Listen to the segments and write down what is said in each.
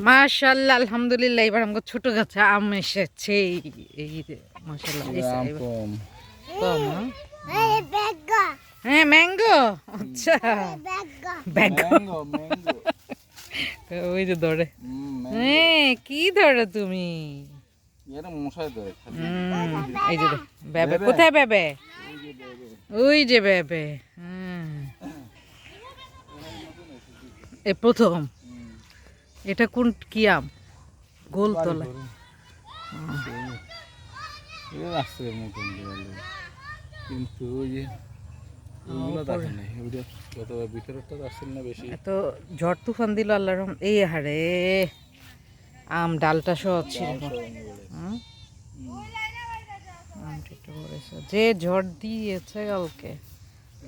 মাশাআল্লাহ আলহামদুলিল্লাহ এবার আমাকে ছোট গাছে আম এসেছে এই মাশাআল্লাহ কম হ্যাঁ ম্যাঙ্গো আচ্ছা ম্যাঙ্গো ওই যে ধরে হ্যাঁ কি ধরো তুমি এই যে বেবে কোথায় বেবে ওই যে বেবে এ প্রথম এটা কোন কি আম গোল তলা কিন্তু এত ঝড় তুফান দিল আল্লাহর রহমত এই হারে আম ডালটা সহ ছিল যে ঝড় দিয়েছে কালকে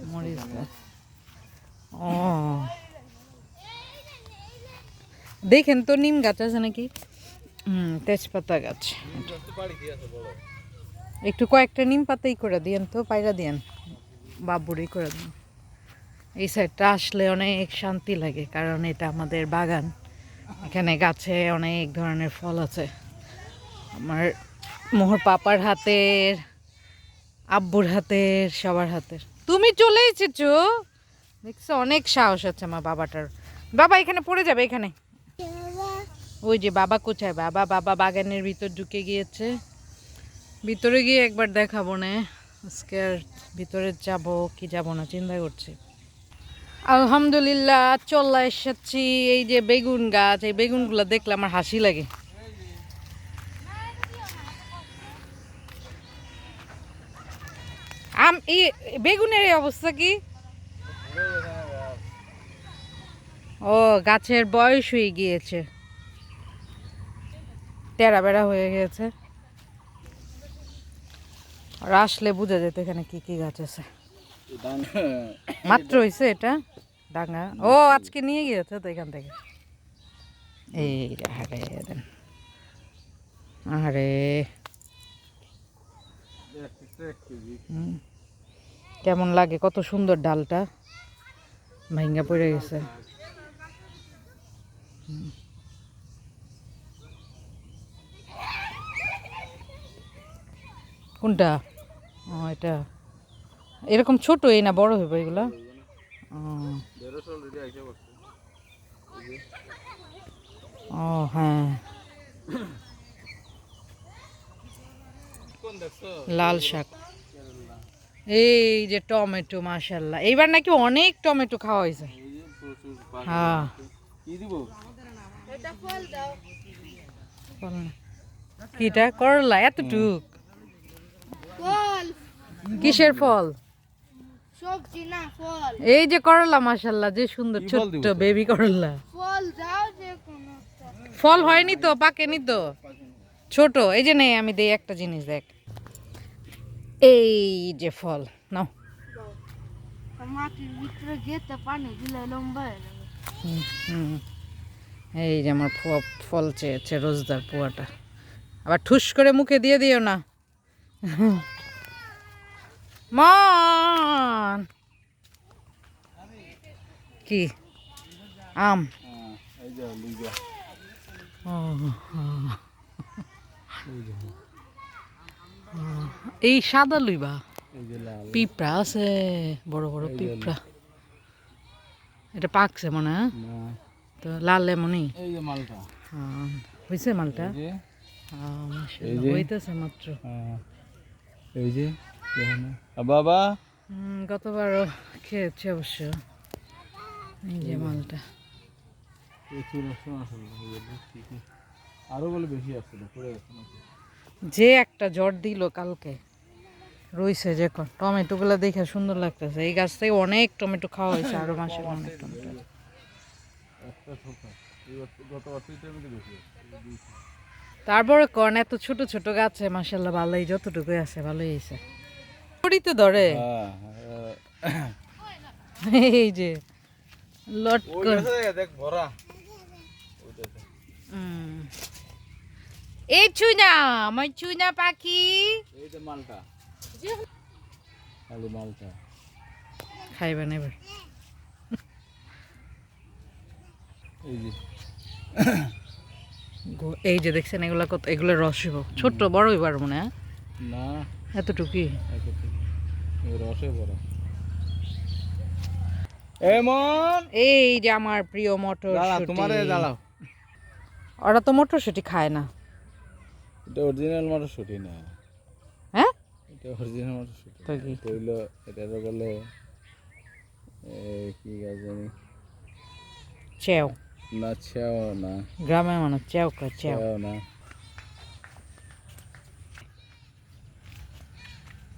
মরিচ ও দেখেন তো নিম গাছ আছে নাকি তেজপাতা গাছ একটু কয়েকটা নিম পাতাই করে দিয়েন তো পায়রা দিয়েন বাবুরই করে দিন এই সাইডটা আসলে অনেক শান্তি লাগে কারণ এটা আমাদের বাগান এখানে গাছে অনেক ধরনের ফল আছে আমার মোহর পাপার হাতের আব্বুর হাতের সবার হাতের তুমি চলে এসেছো দেখছো অনেক সাহস আছে আমার বাবাটার বাবা এখানে পড়ে যাবে এখানে ওই যে বাবা কোথায় বাবা বাবা বাগানের ভিতর ঢুকে গিয়েছে ভিতরে গিয়ে একবার দেখাবো না আজকে আর ভিতরে যাব কি যাব না চিন্তা করছি আলহামদুলিল্লাহ চল্লা এসেছি এই যে বেগুন গাছ এই বেগুনগুলো দেখলে আমার হাসি লাগে এই বেগুনের এই অবস্থা কি ও গাছের বয়স হয়ে গিয়েছে টেরা বেড়া হয়ে গেছে আর আসলে বোঝা যেত এখানে কি কি গাছ আছে মাত্র হয়েছে এটা ডাঙ্গা ও আজকে নিয়ে গিয়েছে তো এখান থেকে এই আরে আরে কেমন লাগে কত সুন্দর ডালটা ভাঙ্গা পড়ে গেছে কোনটা ও এটা এরকম ছোট এই না বড় হইব এগুলা ও হ্যাঁ লাল শাক এই যে টমেটো মাশাআল্লাহ এইবার নাকি অনেক টমেটো খাওয়া হয়েছে হ্যাঁ কিটা করলা এতটুক কিসের ফল সবজি না ফল এই যে করলা মাশাআল্লাহ যে সুন্দর ছোট্ট বেবি করলা ফল দাও যে কোনো ফল হয়নি তো পাকেনি তো ছোট এই যে নেই আমি দেই একটা জিনিস দেখ এই যে ফল নাও মাটির ভিতরে গেতে পানি দিলে লম্বা হয়ে যাবে এই যে আমার ফল চেয়েছে রোজদার পোয়াটা আবার ঠুস করে মুখে দিয়ে দিও না মান কি আম এই সাদা লইবা পিঁপড়া আছে বড় বড় পিঁপড়া এটা পাকছে মনে হয় তো লাল লেমনই হয়েছে মালটা হইতেছে মাত্র এই যে বাবা গতবারও খেয়েছি অবশ্য এই যে মালটা আরো বলে বেশি আসছে যে একটা জ্বর দিল কালকে রইছে যে টমেটো গুলা দেখে সুন্দর লাগতেছে এই গাছ থেকে অনেক টমেটো খাওয়া হয়েছে আরো মাসে অনেক টমেটো তারপরে কর্ন এত ছোট ছোট গাছে মাশাআল্লাহ ভালোই যতটুকু আছে ভালোই হয়েছে পড়িতে ধরে এই যে লট দেখ ভরা এই চুনা আমার চুনা পাখি এই যে মালটা খালি মালটা খাইবা নেবে এই যে এই যে দেখছেন এগুলা কত, এগুলো রস হইব ছোট্ট বড় হইবার মনে হয় না এতটুকুই। রসে ভরা। এমন এই যে আমার প্রিয় মটর দাঁড়া, তোমারে দাঁড়াও। ওরা তো মটরশুঁটি খায় না। এটা অরিজিনাল মটরশুঁটি না, হ্যাঁ এটা অরিজিনাল মটরশুঁটি তো কি? এটা হইলো, এটা বলে কি গাছ জানি চেও, না, ছেও না, গ্রামের মানুষ চেও কয় চেও। ছেও না,